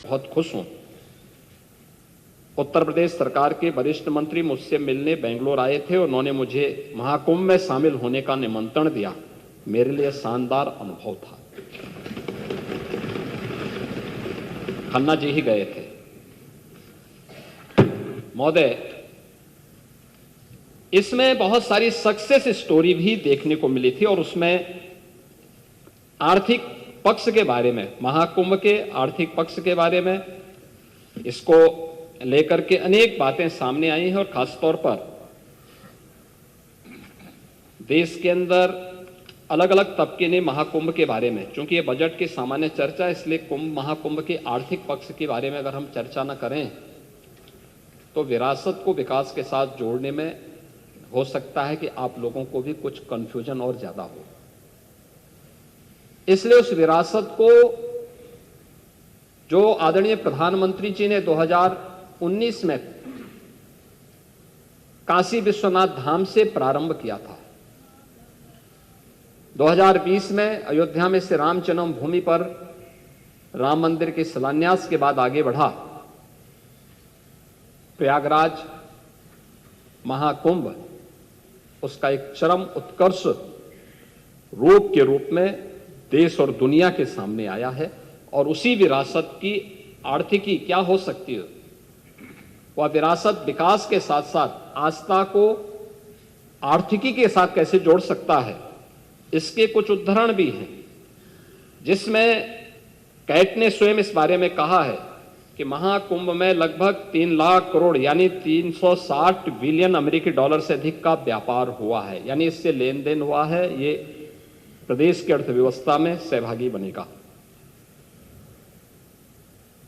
बहुत खुश हूं। उत्तर प्रदेश सरकार के वरिष्ठ मंत्री मुझसे मिलने बेंगलोर आए थे। उन्होंने मुझे महाकुंभ में शामिल होने का निमंत्रण दिया। मेरे लिए शानदार अनुभव था। खन्ना जी ही गए थे। महोदय, इसमें बहुत सारी सक्सेस स्टोरी भी देखने को मिली थी और उसमें आर्थिक पक्ष के बारे में, महाकुंभ के आर्थिक पक्ष के बारे में, इसको लेकर के अनेक बातें सामने आई हैं और खासतौर पर देश के अंदर अलग अलग तबके ने महाकुंभ के बारे में, चूंकि ये बजट की सामान्य चर्चा है, इसलिए महाकुंभ के आर्थिक पक्ष के बारे में अगर हम चर्चा न करें तो विरासत को विकास के साथ जोड़ने में हो सकता है कि आप लोगों को भी कुछ कंफ्यूजन और ज्यादा हो। इसलिए उस विरासत को जो आदरणीय प्रधानमंत्री जी ने 2019 में काशी विश्वनाथ धाम से प्रारंभ किया था, 2020 में अयोध्या में श्री राम जन्मभूमि पर राम मंदिर के शिलान्यास के बाद आगे बढ़ा, प्रयागराज महाकुंभ उसका एक चरम उत्कर्ष रूप के रूप में देश और दुनिया के सामने आया है। और उसी विरासत की आर्थिकी क्या हो सकती है, वह विरासत विकास के साथ साथ आस्था को आर्थिकी के साथ कैसे जोड़ सकता है, इसके कुछ उदाहरण भी हैं, जिसमें कैट ने स्वयं इस बारे में कहा है कि महाकुंभ में लगभग 3 लाख करोड़ यानी 360 बिलियन अमेरिकी डॉलर से अधिक का व्यापार हुआ है, यानी इससे लेन देन हुआ है। ये प्रदेश की अर्थव्यवस्था में सहभागी बनेगा।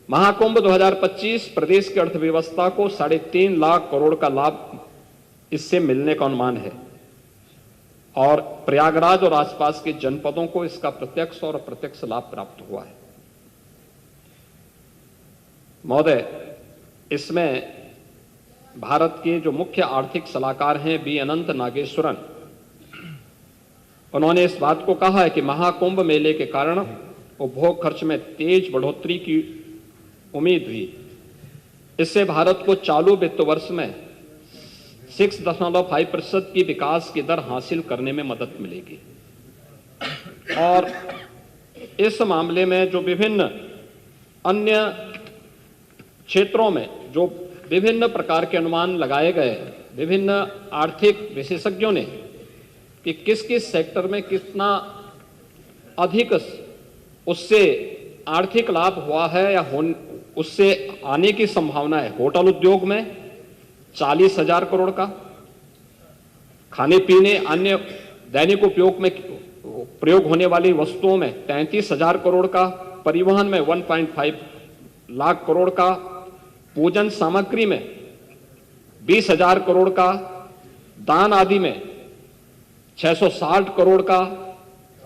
महाकुंभ 2025 प्रदेश की अर्थव्यवस्था को 3.5 लाख करोड़ का लाभ इससे मिलने का अनुमान है और प्रयागराज और आसपास के जनपदों को इसका प्रत्यक्ष और अप्रत्यक्ष लाभ प्राप्त हुआ है। महोदय, इसमें भारत के जो मुख्य आर्थिक सलाहकार हैं बी अनंत नागेश्वरन, उन्होंने इस बात को कहा है कि महाकुंभ मेले के कारण उपभोग खर्च में तेज बढ़ोतरी की उम्मीद हुई। इससे भारत को चालू वित्त वर्ष में 6.5% की विकास की दर हासिल करने में मदद मिलेगी। और इस मामले में जो विभिन्न अन्य क्षेत्रों में जो विभिन्न प्रकार के अनुमान लगाए गए, विभिन्न आर्थिक विशेषज्ञों ने कि किस किस सेक्टर में कितना अधिक उससे आर्थिक लाभ हुआ है या उससे आने की संभावना है। होटल उद्योग में 40,000 करोड़ का, खाने पीने अन्य दैनिक उपयोग में प्रयोग होने वाली वस्तुओं में 33,000 करोड़ का, परिवहन में 1.5 लाख करोड़ का, पूजन सामग्री में 20,000 करोड़ का, दान आदि में 660 करोड़ का,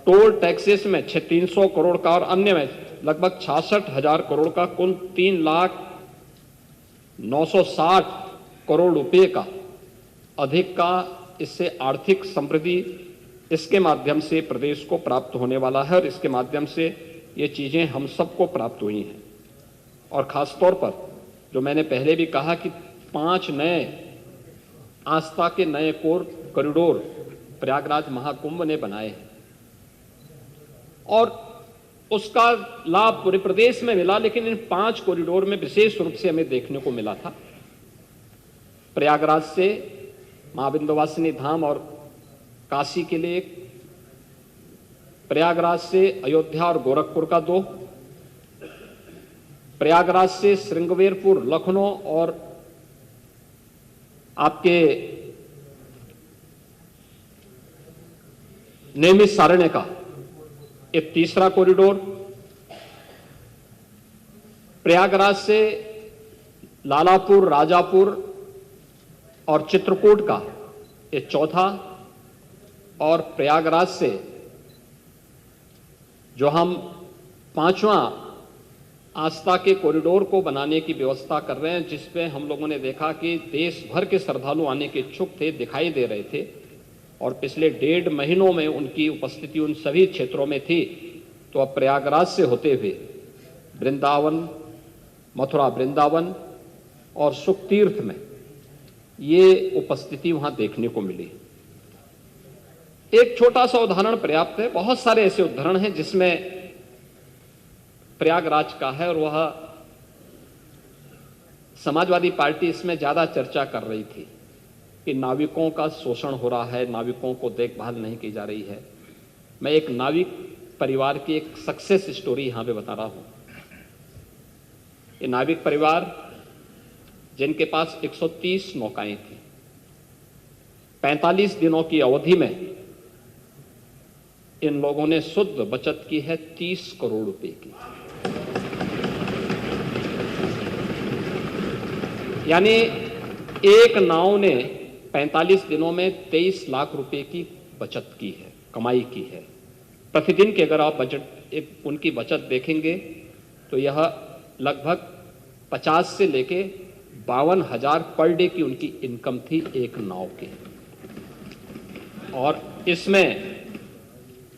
टोल टैक्सेस में 300 करोड़ का और अन्य में लगभग 66,000 करोड़ का, कुल 3,960 करोड़ रुपए का अधिक का इससे आर्थिक समृद्धि इसके माध्यम से प्रदेश को प्राप्त होने वाला है और इसके माध्यम से ये चीजें हम सबको प्राप्त हुई हैं। और खासतौर पर जो मैंने पहले भी कहा कि 5 नए आस्था के नए कॉरिडोर प्रयागराज महाकुंभ ने बनाए हैं और उसका लाभ पूरे प्रदेश में मिला, लेकिन इन 5 कॉरिडोर में विशेष रूप से हमें देखने को मिला था प्रयागराज से मां विंध्यवासिनी धाम और काशी के लिए, प्रयागराज से अयोध्या और गोरखपुर का 2, प्रयागराज से श्रृंगवेरपुर, लखनऊ और आपके नैमिषारण्य का एक 3रा कॉरिडोर, प्रयागराज से लालापुर, राजापुर और चित्रकूट का एक 4था और प्रयागराज से जो हम 5वां आस्था के कॉरिडोर को बनाने की व्यवस्था कर रहे हैं, जिसपे हम लोगों ने देखा कि देश भर के श्रद्धालु आने के इच्छुक थे, दिखाई दे रहे थे और पिछले 1.5 महीनों में उनकी उपस्थिति उन सभी क्षेत्रों में थी। तो अब प्रयागराज से होते हुए वृंदावन, मथुरा, वृंदावन और सुख तीर्थ में ये उपस्थिति वहां देखने को मिली। एक छोटा सा उदाहरण पर्याप्त है, बहुत सारे ऐसे उदाहरण हैं जिसमें प्रयागराज का है, और वह समाजवादी पार्टी इसमें ज्यादा चर्चा कर रही थी कि नाविकों का शोषण हो रहा है, नाविकों को देखभाल नहीं की जा रही है। मैं एक नाविक परिवार की एक सक्सेस स्टोरी यहां पे बता रहा हूं। ये नाविक परिवार जिनके पास 130 नौकाएं थी, 45 दिनों की अवधि में इन लोगों ने शुद्ध बचत की है 30 करोड़ रुपए की। यानी एक नाव ने 45 दिनों में 23 लाख रुपए की बचत की है, कमाई की है। प्रतिदिन के अगर आप उनकी बचत देखेंगे तो यह लगभग 50 से लेके 52,000 पर डे की उनकी इनकम थी एक नाव की। और इसमें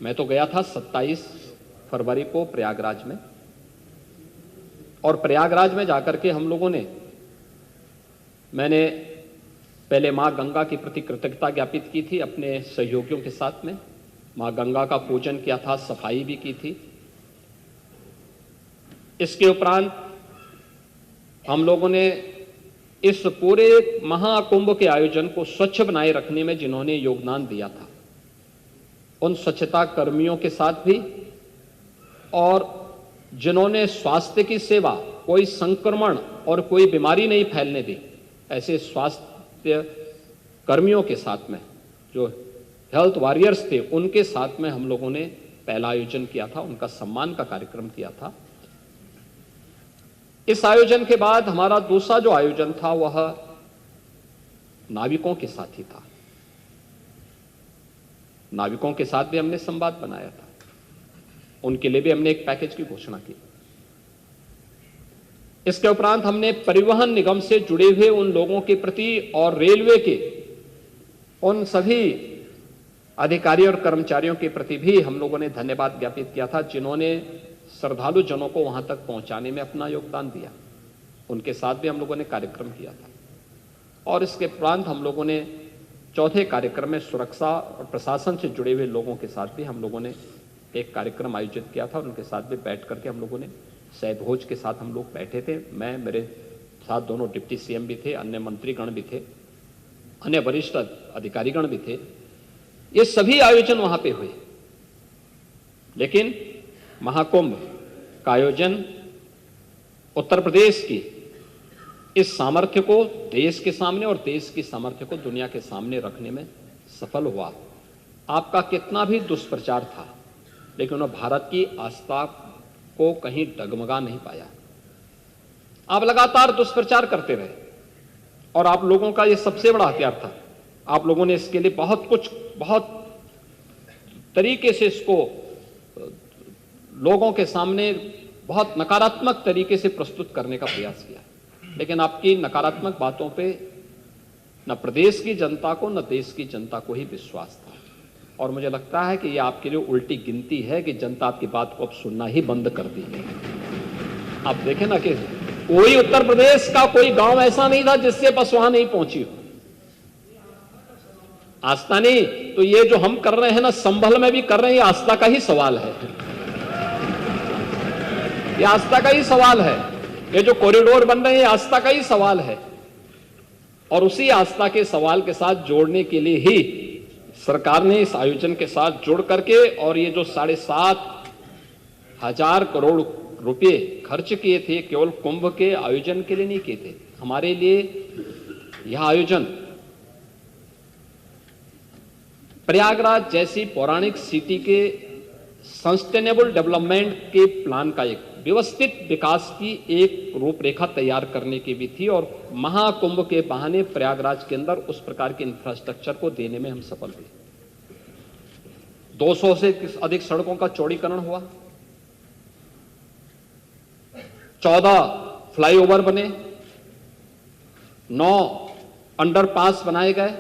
मैं तो गया था 27 फरवरी को प्रयागराज में, और प्रयागराज में जाकर के हम लोगों ने, मैंने पहले मां गंगा के प्रति कृतज्ञता ज्ञापित की थी अपने सहयोगियों के साथ में। मां गंगा का पूजन किया था, सफाई भी की थी। इसके उपरांत हम लोगों ने इस पूरे महाकुंभ के आयोजन को स्वच्छ बनाए रखने में जिन्होंने योगदान दिया था, उन स्वच्छता कर्मियों के साथ भी, और जिन्होंने स्वास्थ्य की सेवा, कोई संक्रमण और कोई बीमारी नहीं फैलने दी, ऐसे स्वास्थ्य कर्मियों के साथ में, जो हेल्थ वॉरियर्स थे, उनके साथ में हम लोगों ने पहला आयोजन किया था, उनका सम्मान का कार्यक्रम किया था। इस आयोजन के बाद हमारा दूसरा जो आयोजन था वह नाविकों के साथ ही था। नाविकों के साथ भी हमने संवाद बनाया था, उनके लिए भी हमने एक पैकेज की घोषणा की। इसके उपरांत हमने परिवहन निगम से जुड़े हुए उन लोगों के प्रति और रेलवे के उन सभी अधिकारियों और कर्मचारियों के प्रति भी हम लोगों ने धन्यवाद ज्ञापित किया था, जिन्होंने श्रद्धालु जनों को वहां तक पहुंचाने में अपना योगदान दिया। उनके साथ भी हम लोगों ने कार्यक्रम किया था। और इसके उपरांत हम लोगों ने चौथे कार्यक्रम में सुरक्षा और प्रशासन से जुड़े हुए लोगों के साथ भी हम लोगों ने एक कार्यक्रम आयोजित किया था, और उनके साथ भी बैठ करके हम लोगों ने सहभोज के साथ हम लोग बैठे थे। मैं, मेरे साथ दोनों डिप्टी सीएम भी थे, अन्य मंत्रीगण भी थे, अन्य वरिष्ठ अधिकारीगण भी थे। ये सभी आयोजन वहां पे हुए। लेकिन महाकुंभ का आयोजन उत्तर प्रदेश की इस सामर्थ्य को देश के सामने और देश की सामर्थ्य को दुनिया के सामने रखने में सफल हुआ। आपका कितना भी दुष्प्रचार था, लेकिन वह भारत की आस्था को कहीं डगमगा नहीं पाया। आप लगातार दुष्प्रचार करते रहे, और आप लोगों का यह सबसे बड़ा हथियार था। आप लोगों ने इसके लिए बहुत तरीके से इसको लोगों के सामने बहुत नकारात्मक तरीके से प्रस्तुत करने का प्रयास किया, लेकिन आपकी नकारात्मक बातों पे न प्रदेश की जनता को न देश की जनता को ही विश्वास था। और मुझे लगता है कि यह आपके लिए उल्टी गिनती है कि जनता आपकी बात को अब सुनना ही बंद कर दी है। आप देखें ना कि कोई उत्तर प्रदेश का कोई गांव ऐसा नहीं था जिससे बस वहां नहीं पहुंची हो आस्था। नहीं तो ये जो हम कर रहे हैं ना, संभल में भी कर रहे हैं, ये आस्था का ही सवाल है। ये आस्था का ही सवाल है। ये जो कॉरिडोर बन रहे हैं, ये आस्था का ही सवाल है। और उसी आस्था के सवाल के साथ जोड़ने के लिए ही सरकार ने इस आयोजन के साथ जुड़ करके, और ये जो 7,500 करोड़ रुपए खर्च किए थे, केवल कुंभ के आयोजन के लिए नहीं किए थे। हमारे लिए यह आयोजन प्रयागराज जैसी पौराणिक सिटी के सस्टेनेबल डेवलपमेंट के प्लान का, एक व्यवस्थित विकास की एक रूपरेखा तैयार करने की भी थी। और महाकुंभ के बहाने प्रयागराज के अंदर उस प्रकार के इंफ्रास्ट्रक्चर को देने में हम सफल हुए। 200 से अधिक सड़कों का चौड़ीकरण हुआ, 14 फ्लाईओवर बने, 9 अंडरपास बनाए गए,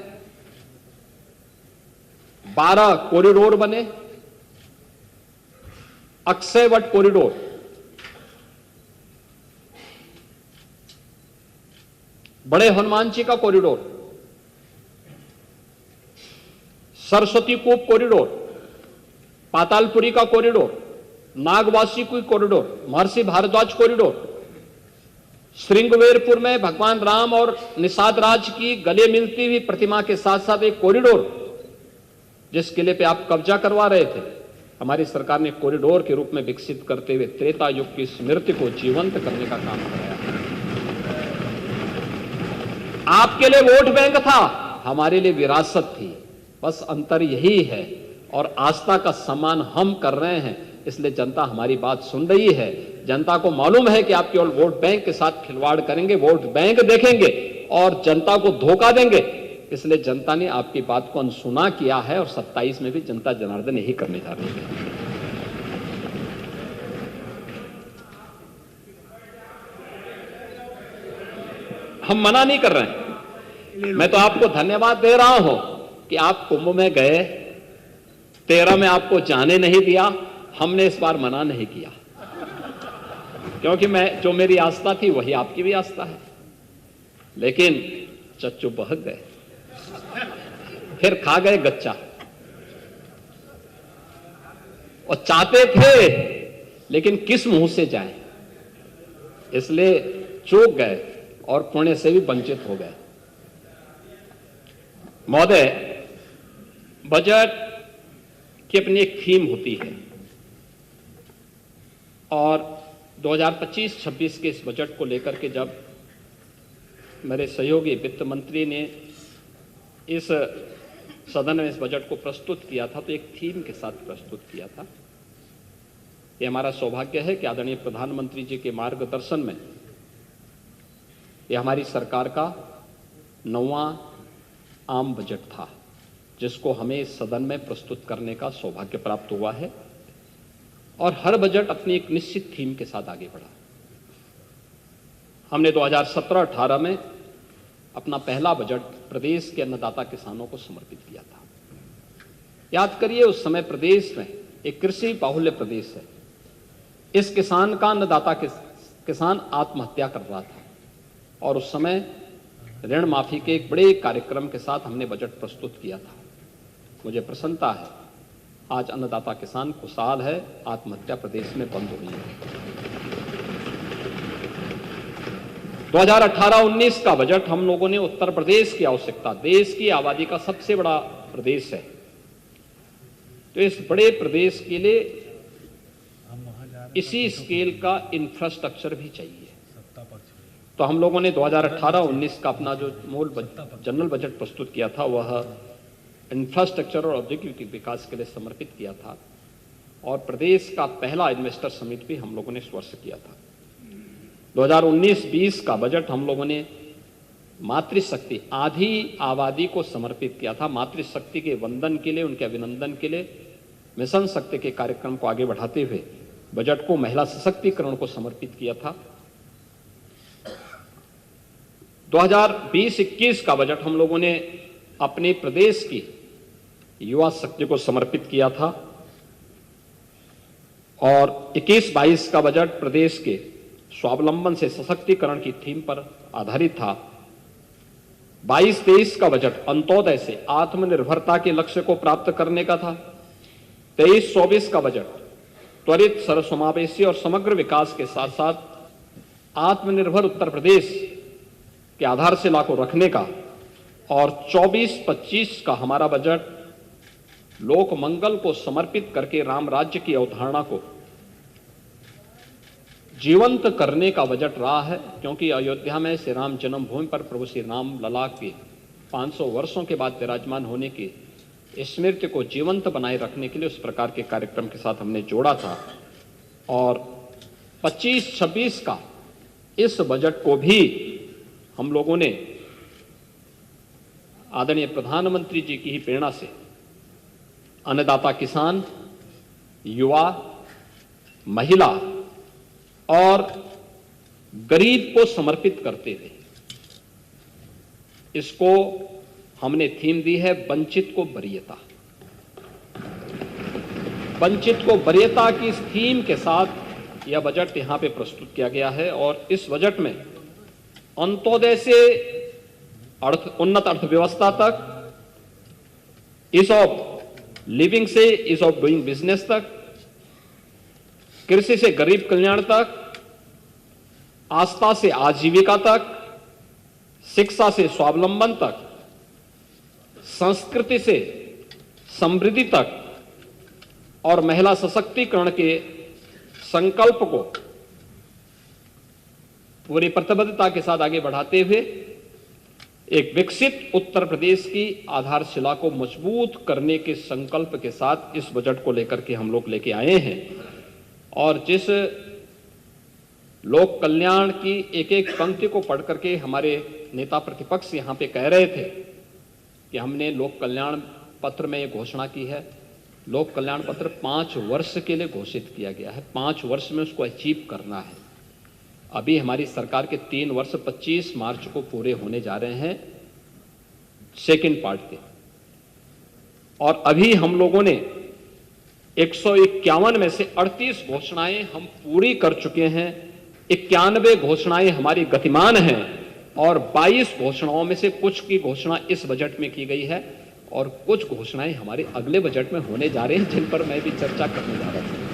12 कॉरिडोर बने, अक्षयवट कॉरिडोर बड़े हनुमान जी का कॉरिडोर, सरस्वती कूप कॉरिडोर, पातालपुरी का कॉरिडोर, नागवासी की कॉरिडोर, महर्षि भारद्वाज कॉरिडोर, श्रृंगवेरपुर में भगवान राम और निषाद राज की गले मिलती हुई प्रतिमा के साथ साथ एक कॉरिडोर, जिस किले पे आप कब्जा करवा रहे थे, हमारी सरकार ने कॉरिडोर के रूप में विकसित करते हुए त्रेता युग की स्मृति को जीवंत करने का काम कराया। आपके लिए वोट बैंक था, हमारे लिए विरासत थी, बस अंतर यही है। और आस्था का सम्मान हम कर रहे हैं, इसलिए जनता हमारी बात सुन रही है। जनता को मालूम है कि आप केवल वोट बैंक के साथ खिलवाड़ करेंगे, वोट बैंक देखेंगे और जनता को धोखा देंगे, इसलिए जनता ने आपकी बात को अनसुना किया है और 27 में भी जनता जनार्दन यही करने जा रही है। हम मना नहीं कर रहे हैं, मैं तो आपको धन्यवाद दे रहा हूं कि आप कुंभ में गए, 13 में आपको जाने नहीं दिया, हमने इस बार मना नहीं किया, क्योंकि जो मेरी आस्था थी वही आपकी भी आस्था है। लेकिन चच्चू बहक गए, फिर खा गए गच्चा, और चाहते थे लेकिन किस मुंह से जाएं, इसलिए चूक गए और पुण्य से भी वंचित हो गए। महोदय, बजट की अपनी एक थीम होती है और 2025-26 के इस बजट को लेकर के जब मेरे सहयोगी वित्त मंत्री ने इस सदन में इस बजट को प्रस्तुत किया था तो एक थीम के साथ प्रस्तुत किया था। ये हमारा सौभाग्य है कि आदरणीय प्रधानमंत्री जी के मार्गदर्शन में ये हमारी सरकार का 9वां आम बजट था, जिसको हमें इस सदन में प्रस्तुत करने का सौभाग्य प्राप्त हुआ है। और हर बजट अपनी एक निश्चित थीम के साथ आगे बढ़ा। हमने 2017-18 में अपना पहला बजट प्रदेश के अन्नदाता किसानों को समर्पित किया था। याद करिए, उस समय प्रदेश में एक कृषि बाहुल्य प्रदेश है। इस किसान का अन्नदाता किसान आत्महत्या कर रहा था और उस समय ऋण माफी के एक बड़े कार्यक्रम के साथ हमने बजट प्रस्तुत किया था। मुझे प्रसन्नता है, आज अन्नदाता किसान खुशहाल है, आत्महत्या प्रदेश में बंद हुई है। 2018-19 का बजट हम लोगों ने उत्तर प्रदेश की आवश्यकता, देश की आबादी का सबसे बड़ा प्रदेश है, तो इस बड़े प्रदेश के लिए इसी स्केल का इंफ्रास्ट्रक्चर भी चाहिए। तो हम लोगों ने 2018-19 का अपना जो मूल जनरल बजट प्रस्तुत किया था वह इंफ्रास्ट्रक्चर और औद्योगिक विकास के लिए समर्पित किया था और प्रदेश का पहला इन्वेस्टर समिट भी हम लोगों ने इस वर्ष किया था। 2019-20 का बजट हम लोगों ने मातृशक्ति, आधी आबादी को समर्पित किया था। मातृशक्ति के वंदन के लिए, उनके अभिनंदन के लिए मिशन शक्ति के कार्यक्रम को आगे बढ़ाते हुए बजट को महिला सशक्तिकरण को समर्पित किया था। 2020-21 का बजट हम लोगों ने अपने प्रदेश की युवा शक्ति को समर्पित किया था और 21-22 का बजट प्रदेश के स्वावलंबन से सशक्तिकरण की थीम पर आधारित था। 22-23 का बजट अंत्योदय से आत्मनिर्भरता के लक्ष्य को प्राप्त करने का था। 23-24 का बजट त्वरित, सर्वसमावेशी और समग्र विकास के साथ साथ आत्मनिर्भर उत्तर प्रदेश के आधारशिला को रखने का, और 24-25 का हमारा बजट लोक मंगल को समर्पित करके राम राज्य की अवधारणा को जीवंत करने का बजट रहा है, क्योंकि अयोध्या में श्री राम जन्मभूमि पर प्रभु श्री राम लला के 500 वर्षों के बाद विराजमान होने की स्मृति को जीवंत बनाए रखने के लिए उस प्रकार के कार्यक्रम के साथ हमने जोड़ा था। और 25-26 का इस बजट को भी हम लोगों ने आदरणीय प्रधानमंत्री जी की ही प्रेरणा से अन्नदाता किसान, युवा, महिला और गरीब को समर्पित करते हुए इसको हमने थीम दी है वंचित को वरीयता। वंचित को वरीयता की इस थीम के साथ यह बजट यहां पे प्रस्तुत किया गया है और इस बजट में अंत्योदय से उन्नत अर्थव्यवस्था तक, ईज ऑफ लिविंग से ईज ऑफ डूइंग बिजनेस तक, कृषि से गरीब कल्याण तक, आस्था से आजीविका तक, शिक्षा से स्वावलंबन तक, संस्कृति से समृद्धि तक और महिला सशक्तिकरण के संकल्प को पूरी प्रतिबद्धता के साथ आगे बढ़ाते हुए एक विकसित उत्तर प्रदेश की आधारशिला को मजबूत करने के संकल्प के साथ इस बजट को लेकर के हम लोग लेके आए हैं। और जिस लोक कल्याण की एक एक पंक्ति को पढ़ करके हमारे नेता प्रतिपक्ष यहां पे कह रहे थे कि हमने लोक कल्याण पत्र में ये घोषणा की है। लोक कल्याण पत्र 5 वर्ष के लिए घोषित किया गया है, 5 वर्ष में उसको अचीव करना है। अभी हमारी सरकार के 3 वर्ष 25 मार्च को पूरे होने जा रहे हैं सेकेंड पार्ट के, और अभी हम लोगों ने 151 में से 38 घोषणाएं हम पूरी कर चुके हैं, 91 घोषणाएं हमारी गतिमान हैं और 22 घोषणाओं में से कुछ की घोषणा इस बजट में की गई है और कुछ घोषणाएं हमारे अगले बजट में होने जा रहे हैं, जिन पर मैं भी चर्चा करने जा रहा हूं।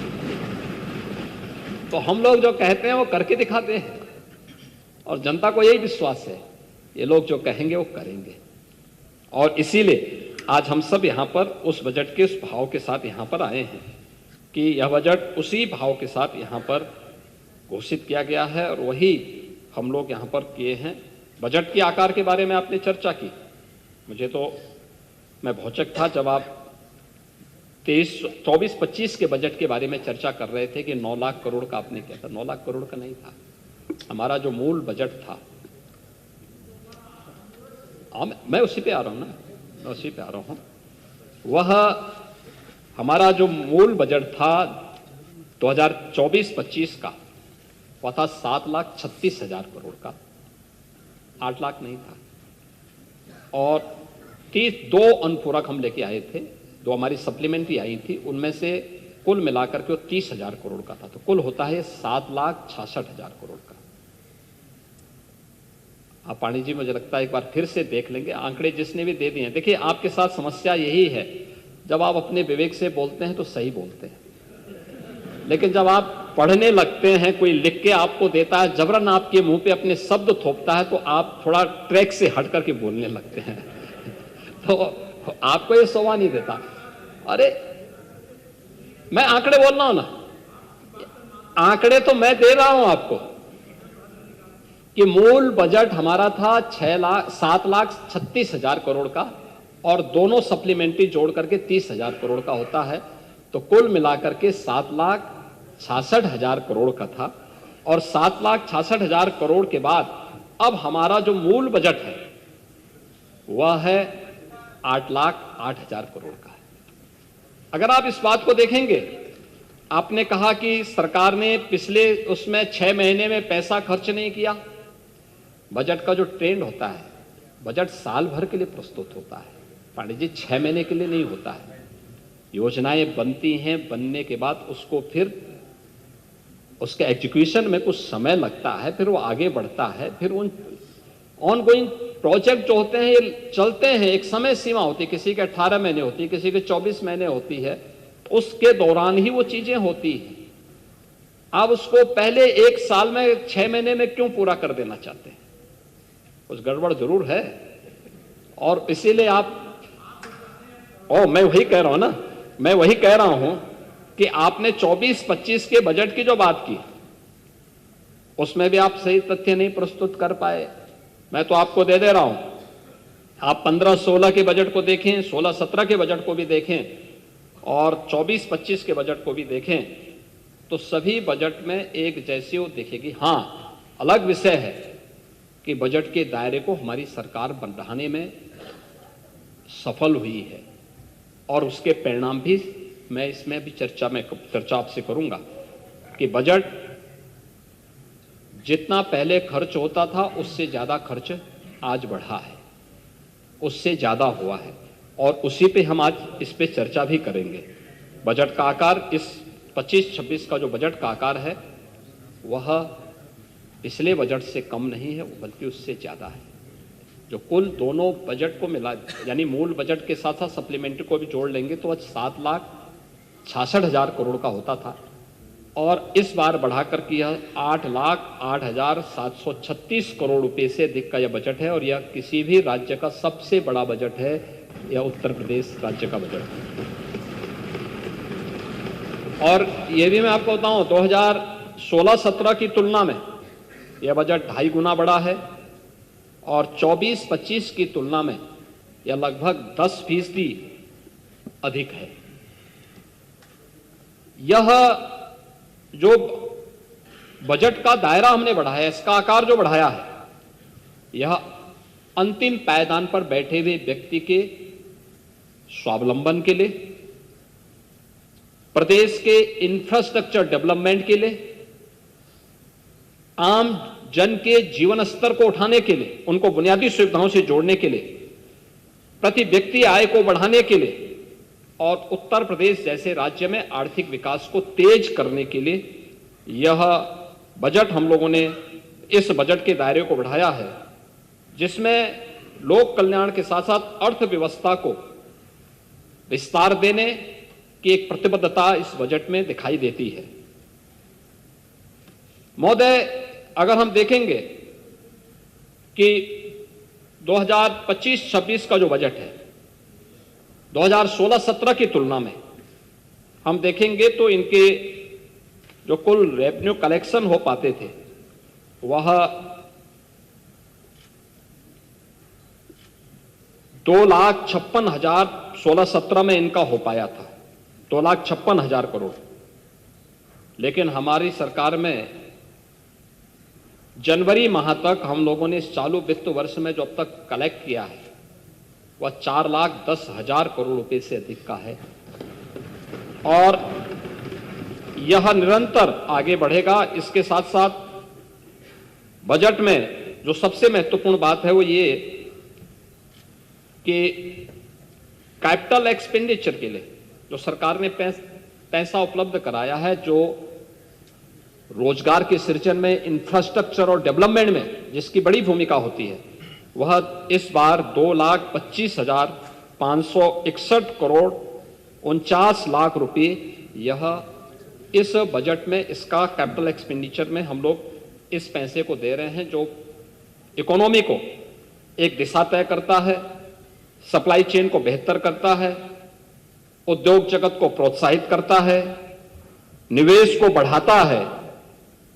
तो हम लोग जो कहते हैं वो करके दिखाते हैं और जनता को यही विश्वास है, ये लोग जो कहेंगे वो करेंगे। और इसीलिए आज हम सब यहां पर उस बजट के उस भाव के साथ यहां पर आए हैं कि यह बजट उसी भाव के साथ यहां पर घोषित किया गया है और वही हम लोग यहां पर किए हैं। बजट के आकार के बारे में आपने चर्चा की, मुझे तो मैं भौचक था जब आप 24-25 के बजट के बारे में चर्चा कर रहे थे कि 9 लाख करोड़ का आपने किया था। 9 लाख करोड़ का नहीं था, हमारा जो मूल बजट था, मैं उसी पे आ रहा हूं ना, मैं उसी पे आ रहा हूं। वह हमारा जो मूल बजट था 2024-25 का, वह था 7,36,000 करोड़ का, 8 लाख नहीं था। और 2 अनुपूरक हम लेके आए थे, 2 हमारी सप्लीमेंट्री आई थी, उनमें से कुल मिलाकर के वो 30,000 करोड़ का था, तो कुल होता है 7,66,000 करोड़ का। आप पाणी जी मुझे लगता है एक बार फिर से देख लेंगे, आंकड़े जिसने भी दे दिए हैं। देखिए आपके साथ समस्या यही है, जब आप अपने विवेक से बोलते हैं तो सही बोलते हैं, लेकिन जब आप पढ़ने लगते हैं, कोई लिख के आपको देता है, जबरन आपके मुंह पे अपने शब्द थोपता है, तो आप थोड़ा ट्रैक से हट करके बोलने लगते हैं। तो आपको ये शोभा नहीं देता। अरे मैं आंकड़े बोल रहा हूं ना, आंकड़े तो मैं दे रहा हूं आपको कि मूल बजट हमारा था 7,36,000 करोड़ का और दोनों सप्लीमेंट्री जोड़ करके 30,000 करोड़ का होता है, तो कुल मिलाकर के 7,66,000 करोड़ का था। और 7,66,000 करोड़ के बाद अब हमारा जो मूल बजट है वह है 8,08,000 करोड़ का है। अगर आप इस बात को देखेंगे, आपने कहा कि सरकार ने पिछले उसमें 6 महीने में पैसा खर्च नहीं किया। बजट का जो ट्रेंड होता है, बजट साल भर के लिए प्रस्तुत होता है पांडे जी, 6 महीने के लिए नहीं होता है। योजनाएं बनती हैं, बनने के बाद उसको फिर उसके एग्जीक्यूशन में कुछ समय लगता है, फिर वो आगे बढ़ता है, फिर उन ऑनगोइंग प्रोजेक्ट जो होते हैं ये चलते हैं, एक समय सीमा होती है, किसी के 18 महीने होती है, किसी के 24 महीने होती है, उसके दौरान ही वो चीजें होती हैं। आप उसको पहले 1 साल में 6 महीने में क्यों पूरा कर देना चाहते हैं? कुछ गड़बड़ जरूर है। और इसीलिए मैं वही कह रहा हूं ना, मैं वही कह रहा हूं कि आपने 24-25 के बजट की जो बात की, उसमें भी आप सही तथ्य नहीं प्रस्तुत कर पाए। मैं तो आपको दे रहा हूं, आप 15-16 के बजट को देखें, 16-17 के बजट को भी देखें और 24-25 के बजट को भी देखें, तो सभी बजट में एक जैसी वो दिखेगी। हां, अलग विषय है कि बजट के दायरे को हमारी सरकार बढ़ाने में सफल हुई है और उसके परिणाम भी मैं इसमें भी चर्चा आपसे करूंगा कि बजट जितना पहले खर्च होता था उससे ज्यादा खर्च आज बढ़ा है, उससे ज्यादा हुआ है और उसी पे हम आज इस पे चर्चा भी करेंगे। बजट का आकार, इस 25-26 का जो बजट का आकार है वह पिछले बजट से कम नहीं है, बल्कि उससे ज़्यादा है। जो कुल दोनों बजट को मिला, यानी मूल बजट के साथ साथ सप्लीमेंट्री को भी जोड़ लेंगे तो आज 7,66,000 करोड़ का होता था, और इस बार बढ़ाकर किया 8,08,736 करोड़ रुपए से अधिक का यह बजट है। और यह किसी भी राज्य का सबसे बड़ा बजट है, यह उत्तर प्रदेश राज्य का बजट है। और ये भी मैं आपको बताऊं, 2016-17 की तुलना में यह बजट 2.5 गुना बड़ा है, और 24-25 की तुलना में यह लगभग 10% अधिक है। यह जो बजट का दायरा हमने बढ़ाया, इसका आकार जो बढ़ाया है, यह अंतिम पायदान पर बैठे हुए व्यक्ति के स्वावलंबन के लिए, प्रदेश के इंफ्रास्ट्रक्चर डेवलपमेंट के लिए, आम जन के जीवन स्तर को उठाने के लिए, उनको बुनियादी सुविधाओं से जोड़ने के लिए, प्रति व्यक्ति आय को बढ़ाने के लिए, और उत्तर प्रदेश जैसे राज्य में आर्थिक विकास को तेज करने के लिए यह बजट हम लोगों ने इस बजट के दायरे को बढ़ाया है, जिसमें लोक कल्याण के साथ साथ अर्थव्यवस्था को विस्तार देने की एक प्रतिबद्धता इस बजट में दिखाई देती है। महोदय, अगर हम देखेंगे कि 2025-26 का जो बजट है, 2016-17 की तुलना में हम देखेंगे तो इनके जो कुल रेवेन्यू कलेक्शन हो पाते थे वह 2,56,000 16-17 में इनका हो पाया था, 2,56,000 करोड़। लेकिन हमारी सरकार में जनवरी माह तक हम लोगों ने इस चालू वित्त वर्ष में जो अब तक कलेक्ट किया है वह 4,10,000 करोड़ रुपए से अधिक का है, और यह निरंतर आगे बढ़ेगा। इसके साथ साथ बजट में जो सबसे महत्वपूर्ण बात है वो ये कि कैपिटल एक्सपेंडिचर के लिए जो सरकार ने पैसा उपलब्ध कराया है, जो रोजगार के सृजन में, इंफ्रास्ट्रक्चर और डेवलपमेंट में जिसकी बड़ी भूमिका होती है, वह इस बार 2,25,561 करोड़ 49 लाख रुपए यह इस बजट में, इसका कैपिटल एक्सपेंडिचर में हम लोग इस पैसे को दे रहे हैं, जो इकोनॉमी को एक दिशा तय करता है, सप्लाई चेन को बेहतर करता है, उद्योग जगत को प्रोत्साहित करता है, निवेश को बढ़ाता है,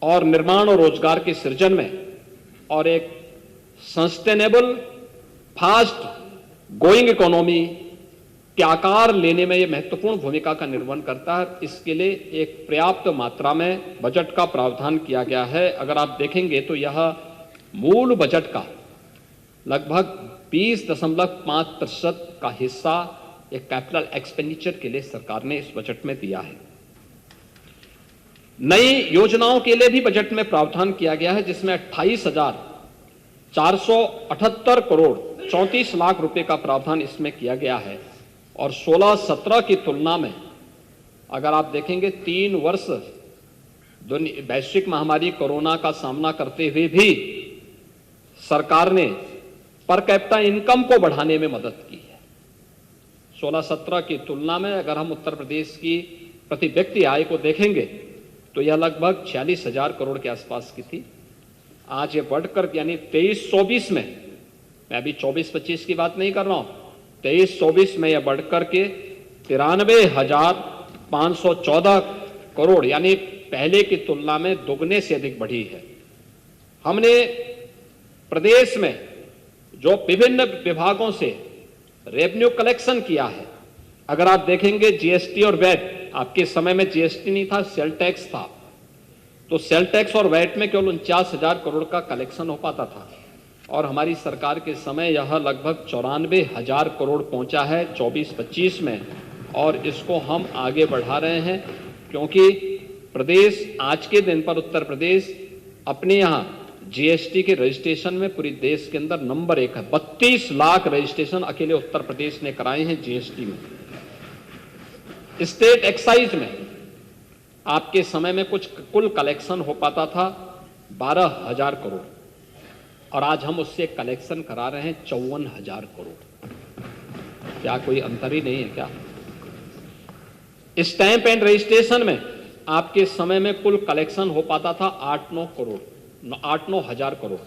और निर्माण और रोजगार के सृजन में और एक सस्टेनेबल फास्ट गोइंग इकोनॉमी के आकार लेने में यह महत्वपूर्ण भूमिका का निर्वहन करता है। इसके लिए एक पर्याप्त मात्रा में बजट का प्रावधान किया गया है। अगर आप देखेंगे तो यह मूल बजट का लगभग 20.5% का हिस्सा एक कैपिटल एक्सपेंडिचर के लिए सरकार ने इस बजट में दिया है। नई योजनाओं के लिए भी बजट में प्रावधान किया गया है, जिसमें 28,478 करोड़ 34 लाख रुपए का प्रावधान इसमें किया गया है। और 16-17 की तुलना में अगर आप देखेंगे 3 वर्ष वैश्विक महामारी कोरोना का सामना करते हुए भी सरकार ने पर कैपिटा इनकम को बढ़ाने में मदद की है। 16-17 की तुलना में अगर हम उत्तर प्रदेश की प्रति व्यक्ति आय को देखेंगे तो यह लगभग 46,000 करोड़ के आसपास की थी। आज ये बढ़कर यानी 23-24 में, मैं अभी 24-25 की बात नहीं कर रहा हूं, 23-24 में यह बढ़कर के 93,514 करोड़ यानी पहले की तुलना में दोगुने से अधिक बढ़ी है। हमने प्रदेश में जो विभिन्न विभागों से रेवेन्यू कलेक्शन किया है, अगर आप देखेंगे जीएसटी और वैट, आपके समय में जीएसटी नहीं था, सेल टैक्स था, तो सेल टैक्स और वैट में केवल 49,000 करोड़ का कलेक्शन हो पाता था, और हमारी सरकार के समय यह लगभग 94,000 करोड़ पहुंचा है 24-25 में, और इसको हम आगे बढ़ा रहे हैं क्योंकि प्रदेश आज के दिन पर उत्तर प्रदेश अपने यहाँ जीएसटी के रजिस्ट्रेशन में पूरी देश के अंदर नंबर 1 है। 32 लाख रजिस्ट्रेशन अकेले उत्तर प्रदेश ने कराए हैं जीएसटी में। स्टेट एक्साइज में आपके समय में कुछ कुल कलेक्शन हो पाता था 12,000 करोड़ और आज हम उससे कलेक्शन करा रहे हैं 54,000 करोड़। क्या कोई अंतर ही नहीं है क्या? स्टैंप एंड रजिस्ट्रेशन में आपके समय में कुल कलेक्शन हो पाता था 8-9 हजार करोड़।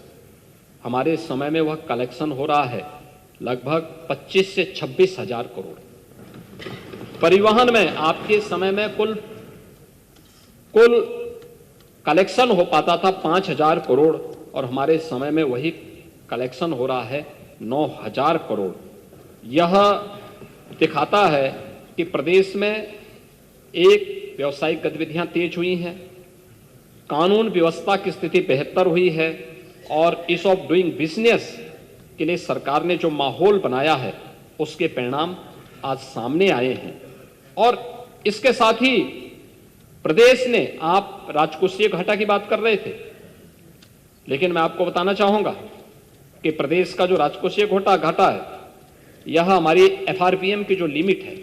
हमारे समय में वह कलेक्शन हो रहा है लगभग 25 से 26 हजार करोड़। परिवहन में आपके समय में कुल कलेक्शन हो पाता था 5,000 करोड़ और हमारे समय में वही कलेक्शन हो रहा है 9,000 करोड़। यह दिखाता है कि प्रदेश में एक व्यावसायिक गतिविधियां तेज हुई हैं, कानून व्यवस्था की स्थिति बेहतर हुई है और ईज ऑफ डूइंग बिजनेस के लिए सरकार ने जो माहौल बनाया है उसके परिणाम आज सामने आए हैं। और इसके साथ ही प्रदेश ने, आप राजकोषीय घाटा की बात कर रहे थे, लेकिन मैं आपको बताना चाहूंगा कि प्रदेश का जो राजकोषीय घाटा है यह हमारी एफआरपीएम की जो लिमिट है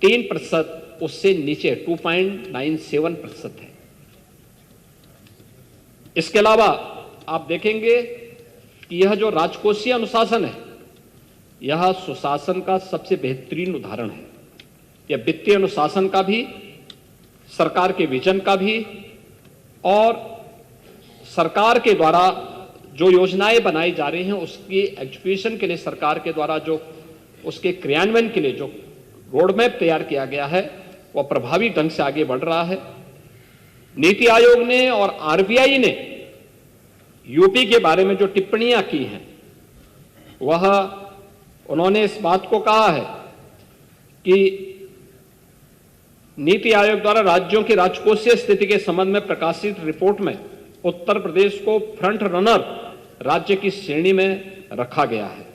3%, उससे नीचे 2.97% है। इसके अलावा आप देखेंगे कि यह जो राजकोषीय अनुशासन है यह सुशासन का सबसे बेहतरीन उदाहरण है। यह वित्तीय अनुशासन का भी, सरकार के विजन का भी और सरकार के द्वारा जो योजनाएं बनाई जा रही हैं उसकी एग्जीक्यूशन के लिए सरकार के द्वारा जो उसके क्रियान्वयन के लिए जो रोड मैप तैयार किया गया है वह प्रभावी ढंग से आगे बढ़ रहा है। नीति आयोग ने और आरबीआई ने यूपी के बारे में जो टिप्पणियां की हैं वह उन्होंने इस बात को कहा है कि नीति आयोग द्वारा राज्यों की राजकोषीय स्थिति के संबंध में प्रकाशित रिपोर्ट में उत्तर प्रदेश को फ्रंट रनर राज्य की श्रेणी में रखा गया है।